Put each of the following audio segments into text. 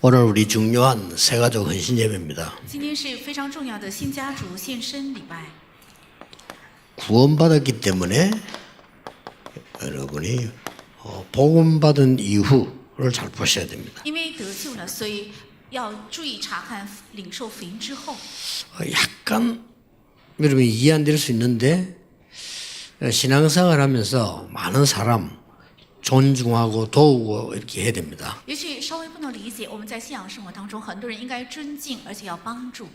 오늘 우리 중요한 새가족 헌신 예배입니다. 今天是非常重要的新家族献身礼拜。 구원받았기 때문에 여러분이 복음 받은 이후를 잘 보셔야 됩니다. 因为得救了，所以要注意查看领受福音之后。 약간 여러분이 이해 안 될 수 있는데 신앙생활 하면서 많은 사람 존중하고 도우고 이렇게 해야 됩니다. 也许稍微不能理解，我们在信仰生活当中，很多人应该尊敬，而且要帮助。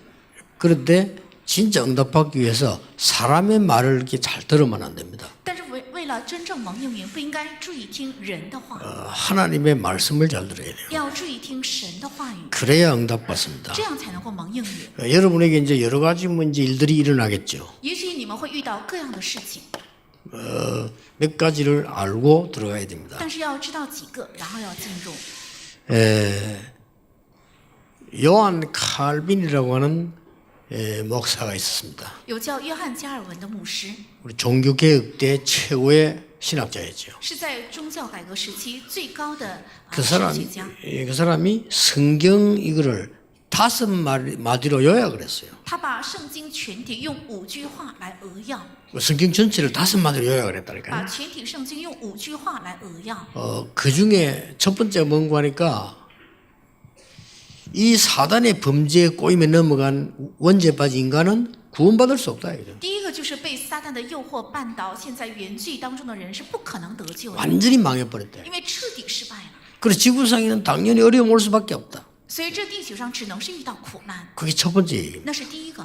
그런데 진짜 응답받기 위해서 사람의 말을 이렇게 잘 들으면 안 됩니다. 但是为了真正蒙应允，不应该注意听人的话， 하나님의 말씀을 잘 들어야 돼요. 要注意听神的话语， 그래야 응답받습니다. 这样才能够蒙应允。 여러분에게 이제 여러 가지 문제 일들이 일어나겠죠. 也许你们会遇到各样的事情， 몇 가지를 알고 들어가야 됩니다. 但是要知道几个，然后要进入。 요한 칼빈이라고 하는 목사가 있었습니다. 有叫约翰加尔文的牧师， 우리 종교개혁 때 최고의 신학자였죠. 是在宗教改革时期最高的 그 神学家。 사람이 성경 이거를 5마디로 요약을 했어요. 他把圣经全体用5句话来扼要， 성경 전체를 5마디로 요약을 把 했다니까요. 全体圣经用5句话来扼要。 그 중에 첫 번째가 뭔가 하니까 이 사단의 범죄에 꼬임에 넘어간 원죄 빠진 인간은 구원받을 수 없다. 이거죠. 第一个就是被撒旦的诱惑绊倒，现在原罪当中的人是不可能得救的， 완전히 망해버렸다. 因为彻底失败了。 그래서 지구상에는 당연히 어려움 올 수밖에 없다. 所以这地球上只能是遇到苦难， 그게 첫 번째 얘기입니다. 那是第一个。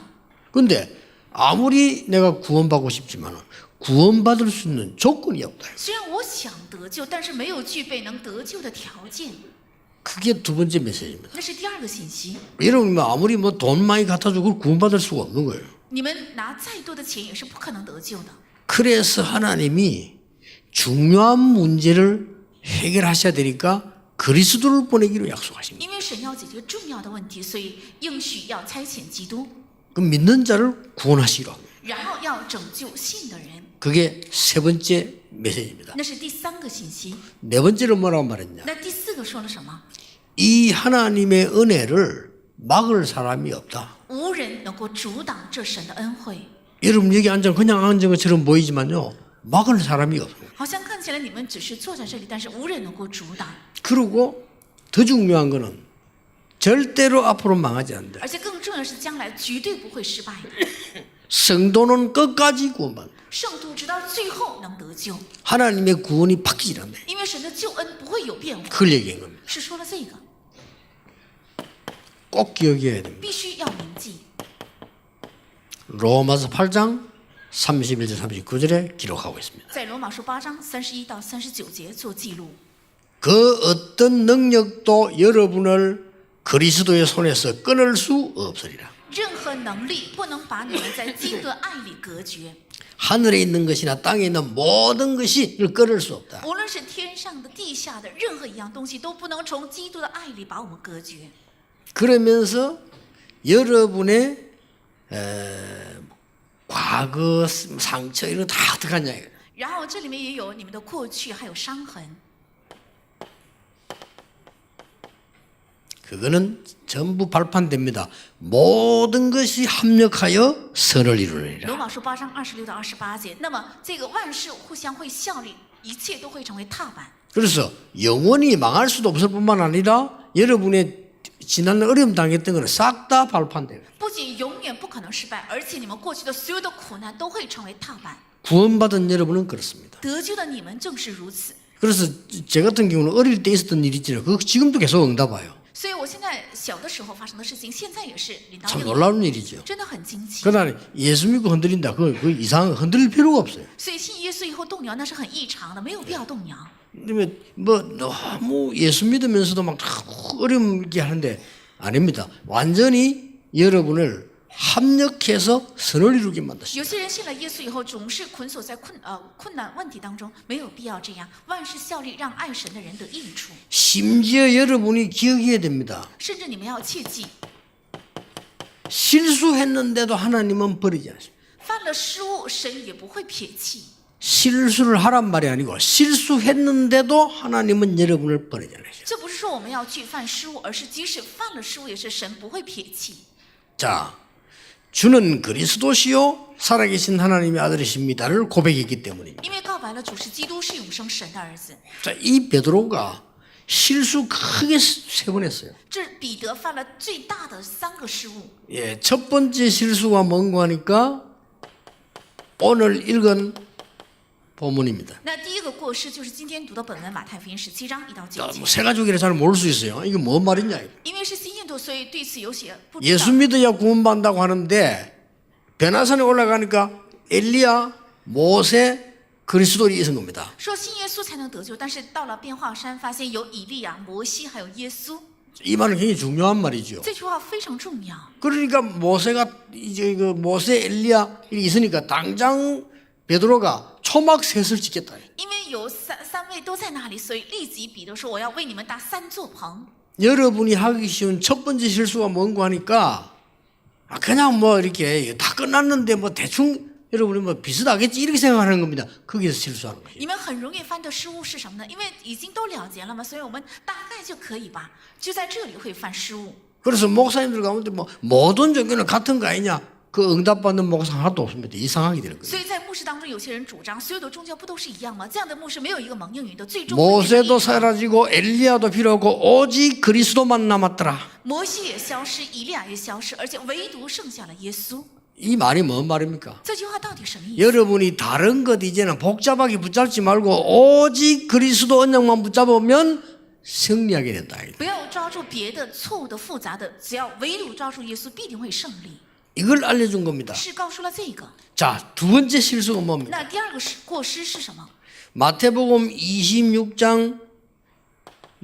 근데 아무리 내가 구원받고 싶지만 구원받을 수 있는 조건이 없다. 虽然我想得救，但是没有具备能得救的条件， 그게 두 번째 메시지입니다. 那是第二个信息。 여러분 아무리 뭐 돈 많이 갖다 주고 구원받을 수가 없는 거예요. 你们拿再多的钱也是不可能得救的。 그래서 하나님이 중요한 문제를 해결하셔야 되니까 그리스도를 보내기로 약속하십니다. 因为神要解决重要的问题，所以应许要差遣基督， 그 믿는 자를 구원하시기로 합니다. 然后要拯救信的人， 그게 세 번째 메시지입니다. 那是第三个信息。 네 번째로 뭐라고 말했냐? 那第四个说了什么？ 이 하나님의 은혜를 막을 사람이 없다. 无人能够阻挡这神的恩惠。 여러분 여기 앉아 그냥 앉은 것처럼 보이지만요. 막을 사람이 없어요. 好像看起来你们只是坐在这里，但是无人能够阻挡。 그리고 더 중요한 거는 절대로 앞으로 망하지 않는다. 而且更重要的是，将来绝对不会失败。 성도는 끝까지 구원받는다. 圣徒直到最后能得救， 하나님의 구원이 바뀌지 않는다. 因为神的救恩不会有变化。 그걸 얘기한 겁니다. 是说了这个， 꼭 기억해야 됩니다. 必须要铭记。 로마서 8장 31절 39절에 기록하고 있습니다. 在罗马书8章31到39节做记录。 그 어떤 능력도 여러분을 그리스도의 손에서 끊을 수 없으리라. 任何能力不能把你们在基督的爱里隔绝， 하늘에 있는 것이나 땅에 있는 모든 것이 이를 끊을 수 없다. 无论是天上的、地下的，任何一样东西都不能从基督的爱里把我们隔绝。 그러면서 여러분의 과거 상처 이런 거 다 어떡하냐. 然后这里面也有你们的过去，还有伤痕， 그거는 전부 발판됩니다. 모든 것이 합력하여 선을 이루느니라. 罗马书8章26到28节。那么这个万事互相会效力，一切都会成为踏板。 그래서 영원히 망할 수도 없을 뿐만 아니라 여러분의 지난 어려움 당했던 거는 싹 다 발판돼요. 不仅永远不可能失败，而且你们过去的所有的苦难都会成为踏板。 구원받은 여러분은 그렇습니다. 得救的你们正是如此。 그래서 제 같은 경우는 어릴 때 있었던 일이 있잖아요. 그거 지금도 계속 응답와요. 所以我现在小的时候发生的事情，现在也是领导 참 应验， 놀라운 일이죠. 真的很惊奇。 그러나 예수 믿고 흔들린다. 그 이상 흔들릴 필요가 없어요. 所以信耶稣以后动摇，那是很异常的，没有必要动摇。 그러면 뭐 너무 예수 믿으면서도 막 어려움 있게 하는데 아닙니다. 완전히 여러분을 합력해서 선을 이루게 만드십니다. 有些人信了耶稣以后，总是捆锁在困难问题当中，没有必要这样。万事效力，让爱神的人得益处。 심지어 여러분이 기억해야 됩니다. 甚至你们要切记， 실수했는데도 하나님은 버리지 않습니다. 犯了失误，神也不会撇弃。 실수를 하란 말이 아니고 실수했는데도 하나님은 여러분을 버리지 않으셔. 这不是说我们要去犯失误，而是即使犯了失误，也是神不会撇弃。 자, 주는 그리스도시요 살아계신 하나님의 아들이십니다를 고백했기 때문입니다. 因为告白了主是基督，是永生神的儿子。 자, 이 베드로가 실수 크게 세 번 했어요. 这彼得犯了最大的3个失误。 예, 첫 번째 실수가 뭔가 하니까 오늘 읽은 본문입니다. 那第一个过失就是今天读的本文马太福音17章1到9 자, 节。 뭐 세 가족이라 잘 모를 수 있어요. 이게 뭔 말이냐. 因为是新印度，所以对此有些不知道。 예수 믿어야 구원받는다고 하는데 변화산에 올라가니까 엘리야, 모세, 그리스도인이 있은 겁니다. 说信耶稣才能得救，但是到了变化山，发现有以利亚、摩西还有耶稣。 이 말은 굉장히 중요한 말이죠. 这句话非常重要。 그러니까 모세가 이제 그 모세, 엘리야 이렇게 있으니까 당장 베드로가 초막 셋을 짓겠다. 因为有三位都在那里，所以立即彼得说：“我要为你们搭3座棚。” 여러분이 하기 쉬운 첫 번째 실수가 뭔가 하니까 그냥 뭐 이렇게 다 끝났는데 뭐 대충 여러분이 뭐 비슷하겠지 이렇게 생각하는 겁니다. 거기서 실수하는 거예요. 你们很容易犯的失误是什么呢？因为已经都了结了嘛，所以我们大概就可以吧，就在这里会犯失误。 그래서 목사님들 가운데 뭐 모든 종교는 같은 거 아니냐? 그 응답받는 목사 하나도 없습니다. 이상하게 될 거예요. 所以在牧师当中，有些人主张所有的宗教不都是一样吗？这样的牧师没有一个蒙应允的，最终会变成一 모세도 个 사라지고 엘리야도 필요 없고 오직 그리스도만 남았더라. 摩西也消失，以利亚也消失，而且唯独剩下了耶稣。 이 말이 뭔 말입니까? 这句话到底什么意思？ 여러분이 다른 것 이제는 복잡하게 붙잡지 말고 오직 그리스도 언약만 붙잡으면 승리하게 된다. 不要抓住别的错误的、复杂的，只要唯独抓住耶稣，必定会胜利。 이걸 알려준 겁니다. 是告诉了这个。 자, 두 번째 실수가 뭡니까? 那第二个过失是什么？ 마태복음 26장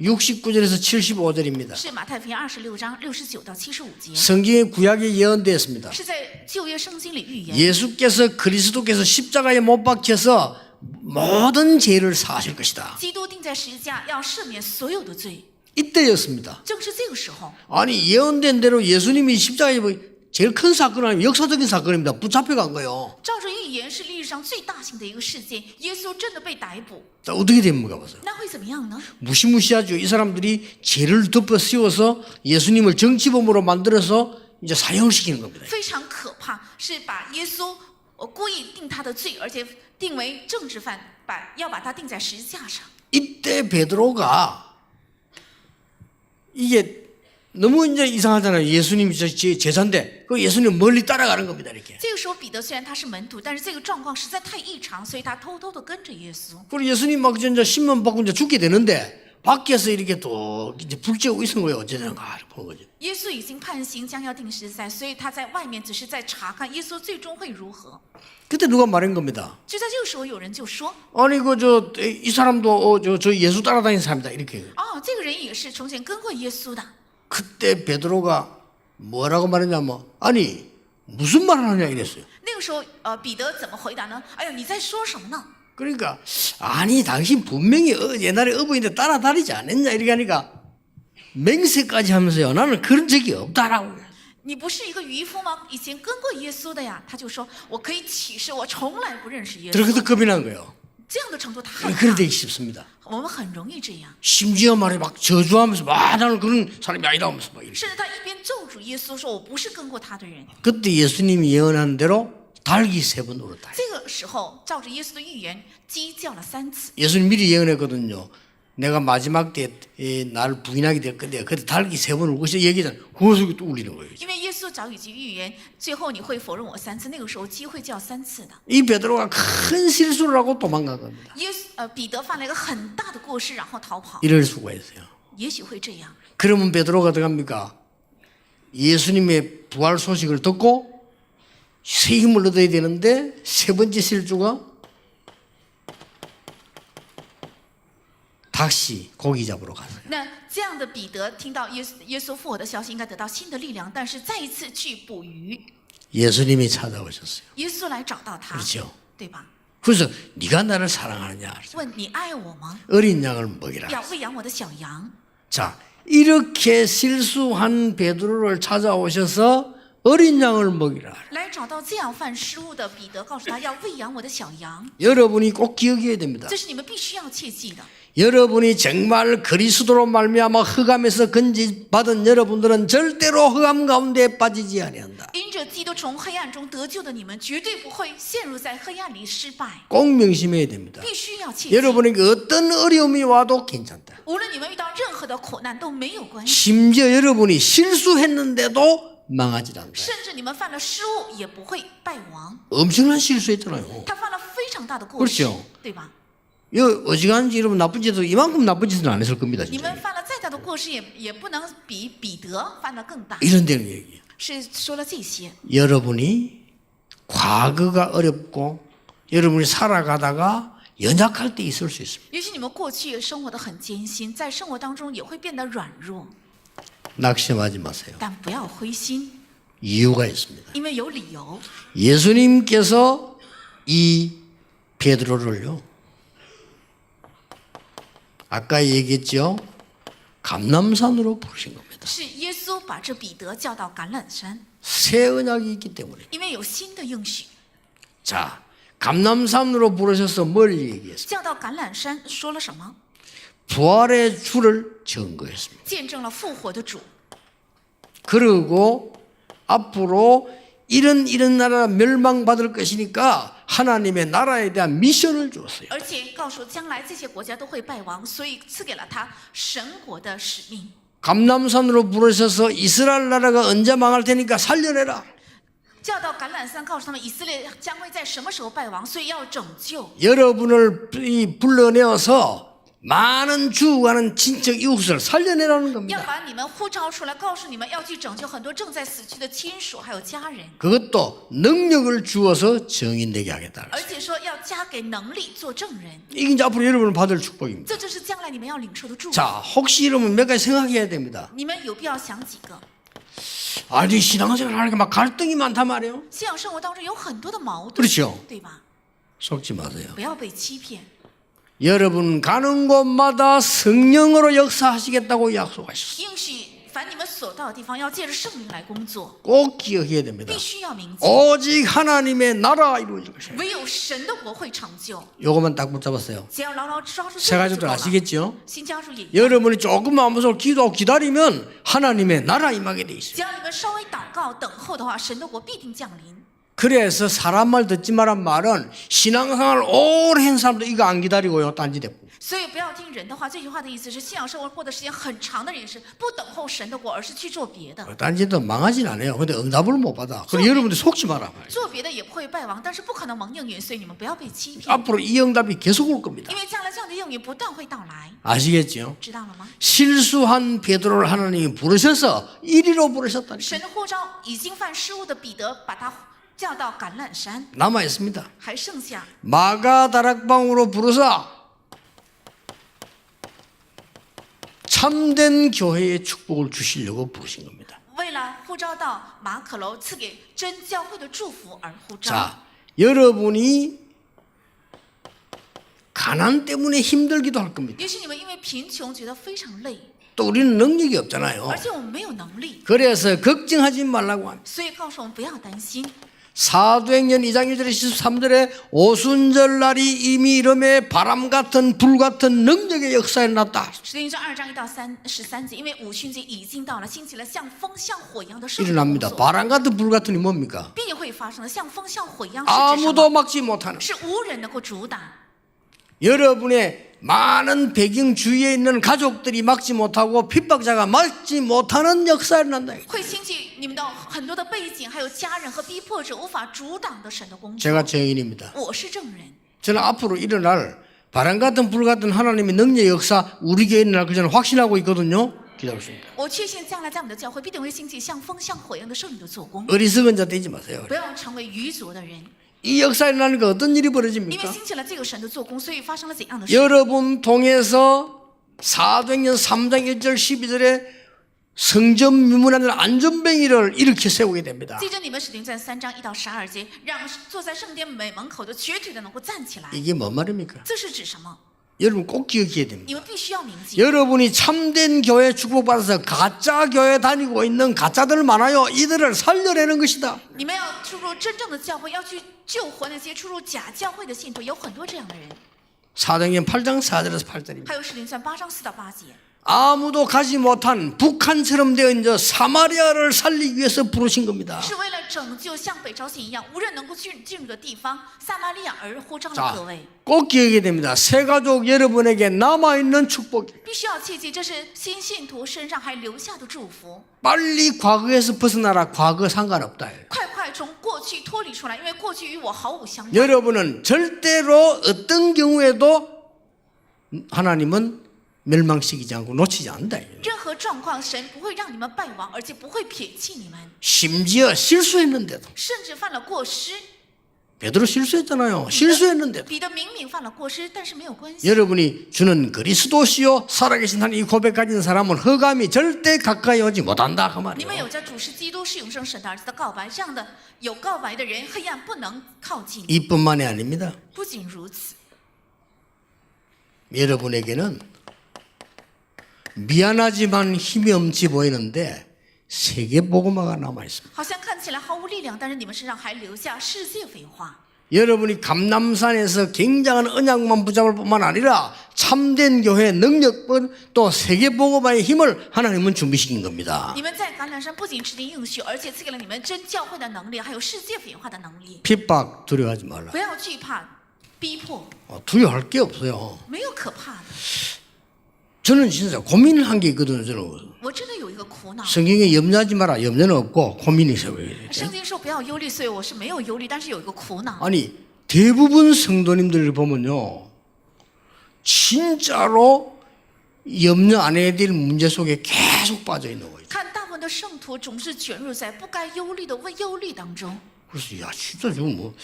69절에서 75절입니다. 是马太福音26章69到75节， 성경의 구약에 예언되었습니다. 是在旧约圣经里预言。 예수께서 그리스도께서 십자가에 못 박혀서 모든 죄를 사하실 것이다. 基督钉在十字架，要赦免所有的罪。 이때였습니다. 正是这个时候， 아니 예언된 대로 예수님이 십자가에 제일 큰 사건 아니면 역사적인 사건입니다. 붙잡혀간 거예요. 照着预言是历史上最大型的一个事件，耶稣真的被逮捕， 자, 어떻게 됩니까? 보세요. 那会怎么样呢？ 무시무시하죠. 이 사람들이 죄를 덮어 씌워서 예수님을 정치범으로 만들어서 이제 사형을 시키는 겁니다. 非常可怕，是把耶稣故意定他的罪，而且定为政治犯，要把他钉在十字架上。 이때 베드로가 이게 너무 이제 이상하잖아요. 예수님이 제자인데 그 예수님 멀리 따라가는 겁니다. 이렇게. 这个时候，彼得虽然他是门徒，但是这个状况实在太异常，所以他偷偷的跟着耶稣。 그리고 예수님 막 이제 신문 받고 이제 죽게 되는데 밖에서 이렇게 또 이제 불 쬐고 있는 거예요. 어쩌다가 보는 거죠. 耶稣已经判刑，将要定十字架，所以他在外面只是在查看耶稣最终会如何。 그때 누가 말한 겁니다. 就在这个时候，有人就说 아니 그 이 사람도 저 예수 따라다니는 사람이다 이렇게. ：“哦，这个人也是从前跟过耶稣的。” 그때 베드로가 뭐라고 말했냐면 아니 무슨 말을 하냐 이랬어요. 那个时候，彼得怎么回答呢？哎呀，你在说什么呢？ 그러니까 아니 당신 분명히 옛날에 어부인데 따라다니지 않았냐 이렇게 하니까 맹세까지 하면서요. 나는 그런 적이 없다라고. 你不是一个渔夫吗？以前跟过耶稣的呀。他就说：“我可以起誓，我从来不认识耶稣。 그래서 겁이 난 거예요. 这样的程度他害 그래 怕。 되기 쉽습니다. 我们很容易这样， 심지어 말해 막 저주하면서 나는 그런 사람이 아니다 하면서 막 이렇게. 甚至他一边咒诅耶稣，说我不是跟过他的人。 그때 예수님이 예언한 대로 닭이 3번 울었다. 这个时候，照着耶稣的预言，鸡叫了3次。 예수님 미리 예언했거든요. 내가 마지막 때 나를 부인하게 될 건데 그때 닭이 3번 울고 있어 얘기잖아. 그것을 또 울리는 거예요. 因为耶稣早已经预言，最后你会否认我3次。那个时候，鸡会叫3次的。 이 베드로가 큰 실수를 하고 도망간 겁니다. 彼得犯了一个很大的过失，然后逃跑。 이럴 수가 있어요. 也许会这样。 그러면 베드로가 어떡합니까? 예수님의 부활 소식을 듣고 새 힘을 얻어야 되는데 세 번째 실수가 다시 고기 잡으러 갔어요. 那这样的彼得听到耶稣复活的消息，应该得到新的力量，但是再一次去捕鱼。 예수님이 찾아오셨어요. 耶稣来找到他， 그렇죠. 对吧？ 그래서 네가 나를 사랑하느냐? 问你爱我吗？ 어린 양을 먹이라. 要喂养我的小羊。 자, 이렇게 실수한 베드로를 찾아오셔서 어린 양을 먹이라. 来找到这样犯失误的彼得，告诉他要喂养我的小羊， 여러분이 꼭 기억해야 됩니다. 这是你们必须要切记的。 여러분이 정말 그리스도로 말미암아 흑암에서 건지받은 여러분들은 절대로 흑암 가운데 빠지지 아니한다. 因着基督从黑暗中得救的你们，绝对不会陷入在黑暗里失败， 꼭 명심해야 됩니다. 必须要切记。 여러분에게 어떤 어려움이 와도 괜찮다. 无论你们遇到任何的苦难都没有关系， 심지어 여러분이 실수했는데도 망하지 않는다. 甚至你们犯了失误也不会败亡。 엄청난 실수했잖아요. 他犯了非常大的过失 그렇죠 ，对吧？ 이 어지간한지 여러분 나쁜 짓도 이만큼 나쁜 짓은 안 했을 겁니다. 你 진짜. 们犯了再大的过失也不能比彼得犯得更大。 이런 데는 얘기예요. 是说了这些， 여러분이 과거가 어렵고 여러분이 살아가다가 연약할 때 있을 수 있습니다. 也许你们过去生活得很艰辛，在生活当中也会变得软弱， 낙심하지 마세요. 但不要灰心， 이유가 있습니다. 因为有理由。 예수님께서 이 베드로를요, 아까 얘기했죠, 감람산으로 부르신 겁니다. 是耶稣把这彼得叫到橄榄山， 새 언약이 있기 때문에. 因为有新的应许。 자, 감람산으로 부르셔서 뭘 얘기했어요? 叫到橄榄山说了什么？ 부활의 주를 증거했습니다. 见证了复活的主， 그리고 앞으로 이런 나라가 멸망받을 것이니까 하나님의 나라에 대한 미션을 주었어요. 而且告诉将来这些国家都会败亡，所以赐给了他神国的使命。 감람산으로 부르셔서 이스라엘 나라가 언제 망할 테니까 살려내라. 叫到橄榄山，告诉他们以色列将会在什么时候败亡，所以要拯救。 여러분을 불러내어서 많은 죽어가는 친척 이웃을 살려내라는 要 겁니다. 把你们呼召出来，告诉你们要去拯救很多正在死去的亲属还有家人， 그것도 능력을 주어서 정인되게 하겠다. 而且说要加给能力做证人， 이게 이제 앞으로 여러분을 받을 축복입니다. 这就是将来你们要领受的祝福。 자, 혹시 여러분 몇 가지 생각해야 됩니다. 你们有必要想几个？ 아니 신앙생활 하니까 막 갈등이 많단 말이에요. 信仰生活当中有很多的矛盾， 그렇죠. 对吧？ 속지 마세요. 不要被欺骗。 여러분 가는 곳마다 성령으로 역사하시겠다고 약속하셨어요. 应许凡你们所到的地方，要借着圣灵来工作， 꼭 기억해야 됩니다. 必须要铭记， 오직 하나님의 나라 이루어질 것입니다. 唯有神的国会成就。 요것만 딱 붙잡았어요. 只要牢牢抓住这 새 个就 가족들 够了。 아시겠죠? 新家属也一样， 여러분이 조금만 무서워 기도하고 기다리면 하나님의 나라 임하게 돼 있어요. 只要你们稍微祷告等候的话，神的国必定降临。 그래서 사람 말 듣지 마란 말은 신앙생활 오래 한 사람도 이거 안 기다리고요 딴짓했고 所以不要听人的话，这句话的意思是，信仰生活过的时间很长的人是不等候神的国，而是去做别的。 딴짓도 망하진 않아요. 근데 응답을 못 받아. 그래서 여러분들 속지 마라. 做别的也不会败亡，但是不可能蒙应允，所以你们不要被欺骗， 앞으로 이 응답이 계속 올 겁니다. 因为将来这样的应允不断会到来， 아시겠죠? 知道了吗？ 실수한 베드로를 하나님이 부르셔서 이리로 부르셨다니까. 神的呼召已经犯失误的彼得，把他叫到橄榄山， 남아 있습니다. 还剩下 마가 다락방으로 부르사 참된 교회의 축복을 주시려고 부르신 겁니다. 为了呼召到马可楼，赐给真教会的祝福而呼召。 자, 여러분이 가난 때문에 힘들기도 할 겁니다. 也许你们因为贫穷觉得非常累， 또 우리는 능력이 없잖아요. 而且我们没有能力， 그래서 걱정하지 말라고 합니다. 所以告诉我们不要担心。 사도행전 2장 1절에 13절에 오순절 날이 이미 이름에 바람 같은 불 같은 능력의 역사에 났다. 使徒行传2章1到13节，因为五旬节已经到了，兴起了像风像火一样的圣灵工 일어납니다. 作， 바람 같은 불 같은이 뭡니까? 必定会发生的，像风像火一样是指什 아무도 么？ 막지 못하는 是无人能够阻挡。 여러분의 많은 배경 주위에 있는 가족들이 막지 못하고 핍박자가 막지 못하는 역사에 난다. 会兴起你们的很多的背景，还有家人和逼迫者无法阻挡的神的工作。 제가 증인입니다. 我是证人， 저는 앞으로 일어날 바람 같은 불 같은 하나님의 능력의 역사 우리 교회에 일어날 그 저는 확신하고 있거든요. 기다리십니다. 我确信将来在我们的教会必定会兴起像风像火一样的圣灵的做工。 어리석은 자 되지 마세요. 不要成为愚拙的人， 이 역사에 일어나니까 어떤 일이 因为 벌어집니까? 兴起了这个神的做工，所以发生了怎样的事？ 여러분 통해서 사도행전 3장 1절 12절에 성전 미문하는 안전뱅이를 일으켜 세우게 됩니다. 记着你们使徒行传3章1到12节，让坐在圣殿门口的瘸腿的能够站起来。 이게 뭔 말입니까? 这是指什么？ 여러분 꼭 기억해야 됩니다. 你们必须要铭记。 여러분이 참된 교회 축복받아서 가짜 교회 다니고 있는 가짜들 많아요. 이들을 살려내는 것이다. 你们要出入真正的教会，要去救活那些出入假教会的信徒，有很多这样的人。 사도행전 8장 4절에서 8절입니다. 还有使徒行传8章4到8节， 아무도 가지 못한 북한처럼 되어 있는 저 사마리아를 살리기 위해서 부르신 겁니다. 是为了拯救像北朝鲜一样无人能够进入的地方撒玛利亚而呼召了各 자, 位。 꼭 기억해야 됩니다. 새가족 여러분에게 남아있는 축복이 必须要切记，这是新信徒身上还留下的祝福。 빨리 과거에서 벗어나라. 과거 상관없다. 快快从过去脱离出来，因为过去与我毫无相关。 여러분은 절대로 어떤 경우에도 하나님은 멸망시키지 않고 놓치지 않는다. 任何状况，神不会让你们败亡，而且不会撇弃你们， 심지어 실수했는데도 甚至犯了过失。 베드로 실수했잖아요. 실수했는데도 彼得明明犯了过失，但是没有关系。 여러분이 주는 그리스도시요 살아계신 하나님 이 고백 가진 사람은 흑암이 절대 가까이 오지 못한다 그 你们 말이에요. 有着主是基督是永生神的儿子的告白，这样的有告白的人，黑暗不能靠近。 이뿐만이 아닙니다. 不仅如此， 여러분에게는 미안하지만 힘이 없지 보이는데 세계복음화가 남아 있습니다. 好像看起来毫无力量，但是你们身上还留下世界文化。 여러분이 감남산에서 굉장한 언약만 붙잡을 뿐만 아니라 참된 교회의 능력은 또 세계복음화의 힘을 하나님은 준비시킨 겁니다. 你们在橄榄山不仅持定应许，而且赐给了你们真教会的能力，还有世界文化的能力。 핍박 두려워하지 말라. 不要惧怕逼迫， 두려워할 게 없어요. 没有可怕的。 저는 진짜 고민을 한 게 있거든요. 저는 我真的有一个苦恼。 성경에 염려하지 마라. 염려는 없고 고민이 있어요. 圣经说不要忧虑，所以我是没有忧虑，但是有一个苦恼。 아니 대부분 성도님들을 보면요, 진짜로 염려 안 해야 될 문제 속에 계속 빠져 있는 거예요. 看大部分的圣徒总是卷入在不该忧虑的忧虑当中。 그래서 야 진짜 지금 뭐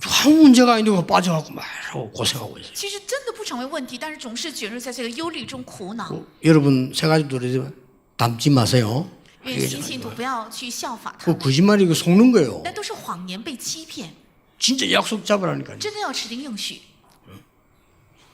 아무 문제가 아닌데 왜 빠져갖고 말하고 고생하고 있어요. 其实真的不成为问题，但是总是卷入在这个忧虑中苦恼。 여러분 세 가지 노래지만 담지 마세요. 愿新信徒不要去效法他 그 们， 거짓말이고 속는 거예요. 那都是谎言，被欺骗。 진짜 약속 잡으라니까요. 真的要持定应许。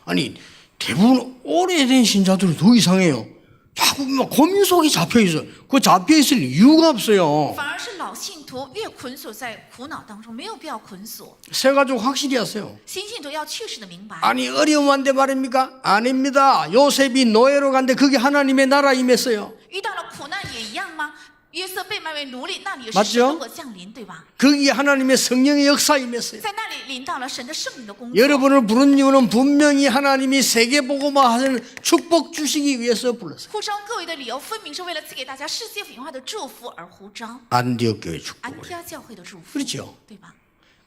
아니 대부분 오래된 신자들이 더 이상해요. 자꾸 막 고민 속에 잡혀 있어. 그 잡혀 있을 이유가 없어요. 反而是老信徒越捆锁在苦恼当中，没有必要捆锁。 새 가족 확실히 하세요. 新信徒要确实的明白， 아니 어려움 한데 말입니까? 아닙니다. 요셉이 노예로 간데 그게 하나님의 나라 임했어요. 遇到了苦难也一样吗？约瑟被卖为奴隶，那里也是 맞죠 神的国降临，对吧？ 거기에 하나님의 성령의 역사 임했어요. 在那里临到了神的圣灵的工作。 여러분을 부른 이유는 분명히 하나님이 세계복음화하는 축복 주시기 위해서 불렀어요. 呼召各位的理由，分明是为了赐给大家世界文化的祝福而呼召。 안디옥 교회 安 축복을. 提阿教会的祝福， 그렇죠. 对吧？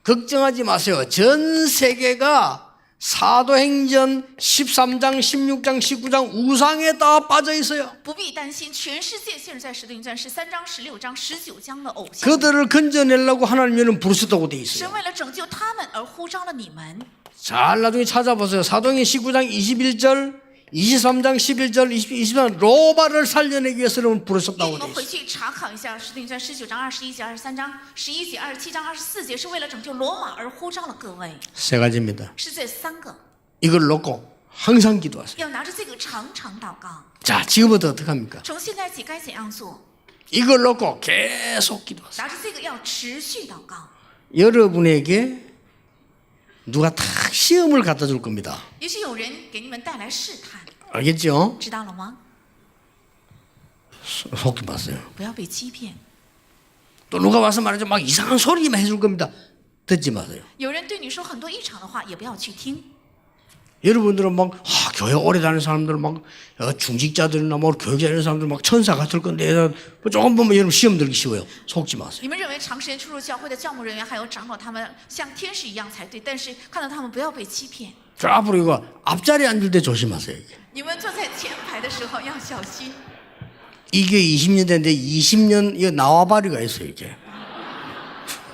걱정하지 마세요. 전 세계가 사도행전 13장, 16장, 19장 우상에 다 빠져 있어요. 不必担心，全世界陷入在使徒行传13章、16章、19章的偶像。 그들을 건져내려고 하나님은 부르셨다고 돼 있어요. 神为了拯救他们而呼召了你们。 잘 나중에 찾아보세요. 사도행전 19장 21절, 23장 11절, 23장 로마를 살려내기 위해서는 你 부르셨다고 们 돼 回 있어요. 去查考一下《使徒行传》19章、21节、23章、11节、27章、24节，是为了拯救罗马而呼召了各位。 세 가지입니다. 是这三个， 이걸 놓고 항상 기도하세요. 要拿着这个常常祷告。 자, 지금부터 어떻게 합니까? 从现在起该怎样做？ 이걸 놓고 계속 기도하세요. 拿着这个要持续祷告。 여러분에게 누가 탁 시험을 갖다 줄 겁니다. 也许有人给你们带来试探， 알겠죠? 知道了吗？ 속지 마세요. 不要被欺骗。 또 누가 와서 말하죠. 막 이상한 소리만 해줄 겁니다. 듣지 마세요. 有人对你说很多异常的话，也不要去听。 여러분들은 막 교회 오래 다니는 사람들 막 중직자들이나 뭐 교육자 이런 사람들 막 천사 같을 건데 뭐 조금 보면 여러분 시험 들기 쉬워요. 속지 마세요. 你们认为长时间出入教会的教牧人员还有长老，他们像天使一样才对，但是看到他们不要被欺骗。 저 앞으로 이거 앞자리에 앉을 때 조심하세요. 이게. 你们坐在前排的时候要小心。 이게 20년 됐는데 20년 이거 나와바리가 있어요. 이게.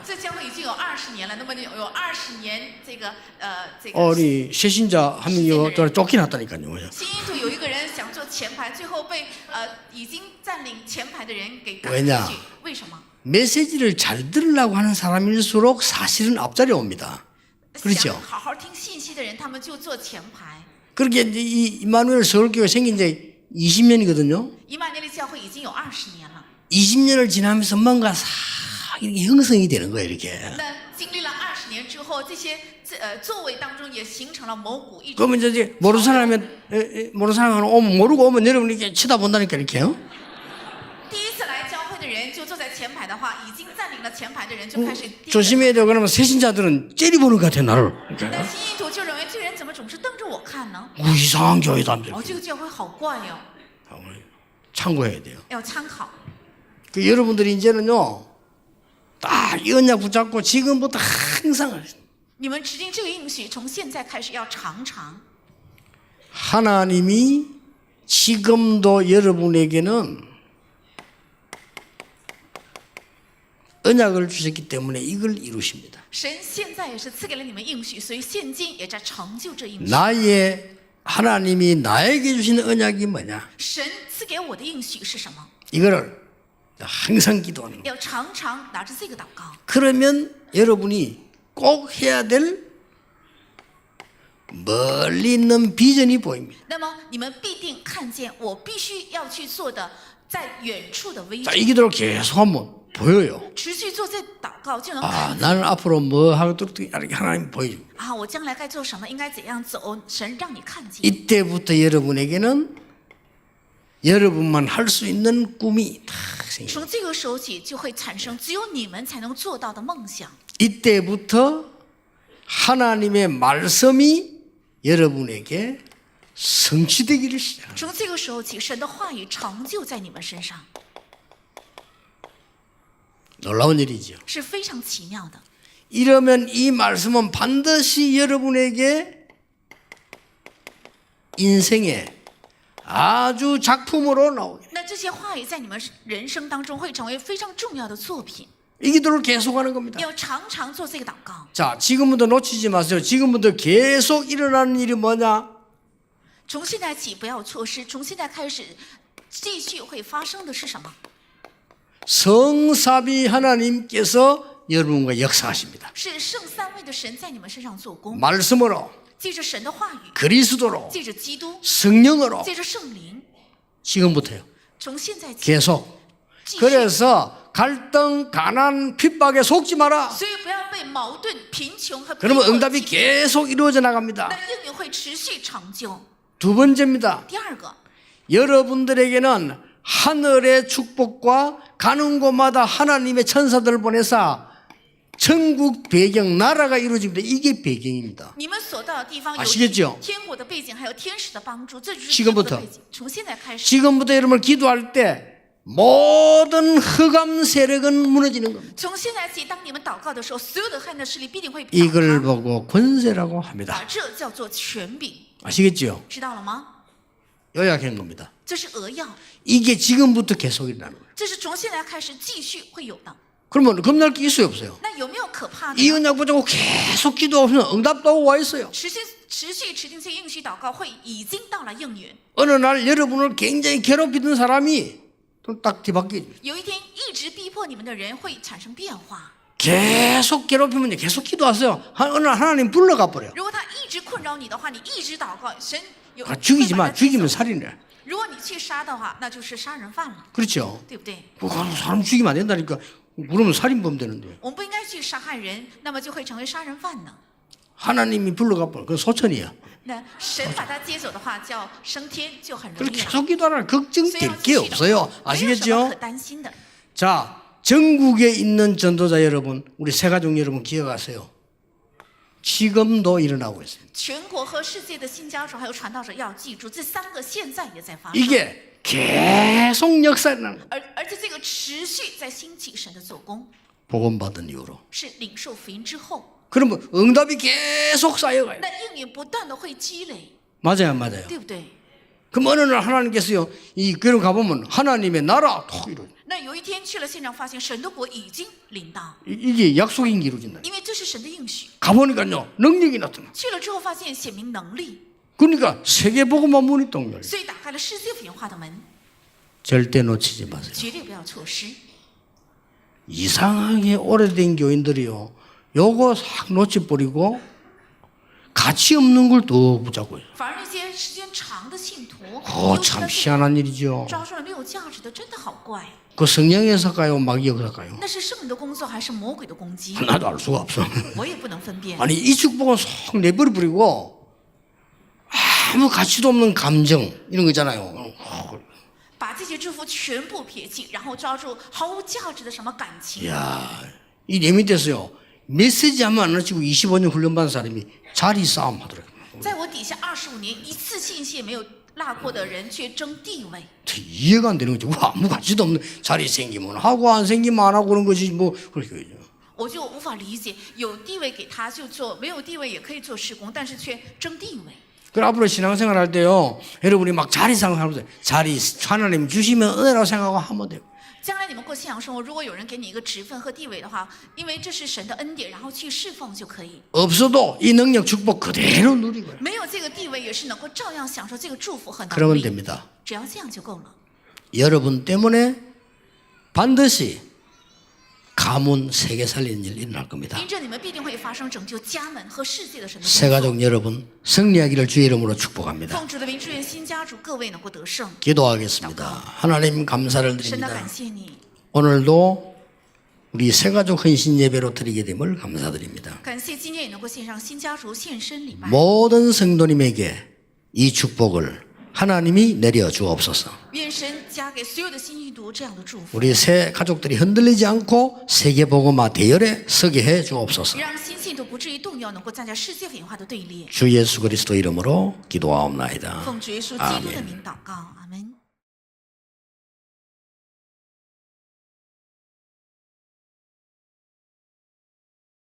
这教会已经有20年了，那么有20年这个우리 새신자 한 명이 쫓겨났다니까요. 新印度有一个人想坐前排，最后被已经占领前排的人给赶 왜냐 出去。为什么？ 메시지를 잘 들으려고 하는 사람일수록 사실은 앞자리에 옵니다. 想 그렇죠? 好好听信息的人，他们就坐前排。 그렇게 이제 이 임마누엘 서울교회 생긴 지 20년이거든요. 以马内利教会已经有20年了。 20년을 지나면서 뭔가 싹 이렇게 형성이 되는 거예요, 이렇게. 那经历了20年之后，这些座位当中也形成了某股一种。 그러면 이제 모르는 사람은 오면 모르고 오면 여러분 이렇게 쳐다본다니까 이렇게요. 第一次来教会的人就坐在前排的话，已经占领了前排的人就开始盯着。 조심해야 돼요. 그러면 새신자들은 째려보는 것 같아 나를. 那新信徒就认为这人怎么总是瞪着我看呢？ 이상한 교회다. 哦，这个教会好怪哟， 참고해야 돼요. 要参考。 그 여러분들이 이제는요, 딱 이 언약 붙잡고 지금부터 항상 你们指定这个应许，从现在开始要常常。 하나님이 지금도 여러분에게는 언약을 주셨기 때문에 이걸 이루십니다. 神现在也是赐给了你们应许，所以现今也在成就这应许。 나의 하나님이 나에게 주신 언약이 뭐냐? 神赐给我的应许是什么？ 이거를 항상 기도하는 거예요. 要常常拿着这个祷告。 그러면 여러분이 꼭 해야 될 멀리 있는 비전이 보입니다. 那么你们必定看见我必须要去做的，在远处的危 자, 险。 이 기도를 계속하면 보여요. 持续做这祷告，就能 아, 看 나는 앞으로 뭐 하도록 이렇게 하나님 보여줘. 啊，我将来该做什么，应该怎样走，神让你看见。 이때부터 여러분에게는 여러분만 할 수 있는 꿈이 다 생겨요. 从这个时候起，就会产生只有你们才能做到的梦想。 이때부터 하나님의 말씀이 여러분에게 성취되기를 시작합니다. 从这个时候起，神的话语成就在你们身上， 놀라운 일이죠. 是非常奇妙的。 이러면 이 말씀은 반드시 여러분에게 인생의 아주 작품으로 나오게. 那这些话语在你们人生当中会成为非常重要的作品， 이 기도를 계속하는 겁니다. 要常常做这个祷告。 자, 지금부터 놓치지 마세요. 지금부터 계속 일어나는 일이 뭐냐? 从现在起不要错失，从现在开始继续会发生的是什么？ 성삼위 하나님께서 여러분과 역사하십니다. 是圣三位的神在你们身上做工， 말씀으로, 借着神的话语， 그리스도로, 借着基督， 성령으로 借着圣灵， 지금부터요. 从现在起 계속. 继续。 그래서 갈등, 가난, 핍박에 속지 마라. 所以不要被矛盾、贫穷和逼 그러면 迫 응답이 击 계속 이루어져 나갑니다. 那应允会持续成就。 두 번째입니다. 第二个， 여러분들에게는 하늘의 축복과 가는 곳마다 하나님의 천사들을 보내사 천국 배경 나라가 이루어집니다. 이게 배경입니다. 你们所到的地方有 아시겠죠? 天国的背景，还有天使的帮助，这就是 지금부터 天国的背景。从现在开始， 지금부터 여러분 기도할 때 모든 흑암 세력은 무너지는 겁니다. 从现在起，当你们祷告的时候，所有的黑暗的势力必定会倒 이걸 塌。 보고 권세라고 합니다. 啊，这叫做权柄， 아시겠죠? 知道了吗？ 요약한 겁니다. 这是扼要， 이게 지금부터 계속 일어나는 거예요. 这是从现在开始继续会有的。 그러면 겁날 게 있어요, 없어요? 那有没有可怕的 이 呢？ 언약 붙잡고 계속 기도하면 응답도 와 있어요. 持续持定这应许祷告会已经到了应允。 어느 날 여러분을 굉장히 괴롭히던 사람이 또 딱 뒤바뀌어요. 有一天一直逼迫你们的人会产生变化。 계속 괴롭히면 계속 기도하세요. 어느 날 하나님 불러가 버려요. 如果他一直困扰你的话，你一直祷告，神有 아, 죽이지 会把 마. 他接走 죽이면 살인해. 如果你去杀的话，那就是杀人犯了， 그렇죠? 对不对？ 사람 죽이면 안 된다니까. 그러면 살인범 되는데. 我们不应该去杀害人，那么就会成为杀人犯呢。 하나님이 불러가 버려. 그건 소천이야. 那神把他接走的话，叫升天就很容 그렇게 易了。 계속 기도하라. 所以要 걱정될 继 게 续祷 없어요. 告，没有什么 아시겠죠? 可担心的。 자, 전국에 있는 전도자 여러분, 우리 새가족 여러분 기억하세요. 지금도 일어나고 있습니다. 全国和世界的新教主还有传道者要记住，这三个现在也在发生， 이게 계속 역사에 나는 거예요. 而且这个持续在兴起神的做工， 복음 받은 이후로. 是领受福音之后， 그러면 응답이 계속 쌓여가요. 那应允不断的会积累， 맞아요, 안 맞아요. 对不对？ 그럼 어느 날 하나님께서요, 이 교회를 가보면 하나님의 나라 톡 이루어져. 那有一天去了现场，发现神的国已经临到， 이게 약속인 게 이루어진다. 因为这是神的应许。 가보니까요, 능력이 나타나. 去了之后发现显明能力， 그러니까 세계 복음만 문이 똥 열려. 所以打开了世界福音化的门， 절대 놓치지 마세요. 绝对不要错失。 이상하게 오래된 교인들이요, 요거 싹 놓쳐버리고 가치 없는 걸 더 붙잡고 있어요. 反而那些时间长的信徒， 참 희한한 일이죠. 抓住了没有价值的，真的好怪。 그 성령의 역사일까요? 마귀의 역사일까요? 那是圣灵的工作还是魔鬼的攻击？ 나도 알 수가 없어. 我也不能分辨。 아니 이 축복은 쏙 내버려 버리고 아무 가치도 없는 감정 이런 거 있잖아요. 把这些祝福全部撇弃，然后抓住毫无价值的什么感情。 이야, 이 예민돼서요. 메시지 하면 안 하시고 25년 훈련받은 사람이 자리 싸움 하더라고요. 在我底下25年，一次信息也没有落过的人，却争地位。 이해가 안 되는 거죠. 아무 가치도 없는 자리 생기면 하고 안 생기면 안 하고 그런 거지 뭐 그렇게. 我就无法理解，有地位给他就做，没有地位也可以做事工，但是却争地位。 그럼 앞으로 신앙생활 할 때요. 여러분이 막 자리 생각하면서 자리 하나님 주시면 은혜라고 생각하고 하면 돼요. 将来你们过信仰生活，如果有人给你一个职分和地位的话，因为这是神的恩典，然后去侍奉就可以。 없어도 이 능력 축복 그대로 누리고요. 没有这个地位，也是能够照样享受这个祝福和能 그러면 力。 됩니다. 只要这样就够了。 여러분 때문에 반드시 가문 세계 살리는 일 일어날 겁니다. 因着你们必定会发生拯救家门和世界的神的工作。 새가족 여러분 승리하기를 주의 이름으로 축복합니다. 奉主的名，祝愿新家主各位能够得胜。 기도하겠습니다. 하나님 감사를 神的 드립니다. 感谢你， 오늘도 우리 새가족 헌신 예배로 드리게 됨을 감사드립니다. 感谢今天也能够献上新家族献身礼拜。 모든 성도님에게 이 축복을 하나님이 내려 주옵소서. 愿神加给所有的新信徒这样的祝福， 우리 새 가족들이 흔들리지 않고 세계복음화 대열에 서게 해 주옵소서. 让新信徒不至于动摇，能够站在世界文化的对立。 주 예수 그리스도 이름으로 기도하옵나이다. 奉主耶稣基督的名祷告，阿门。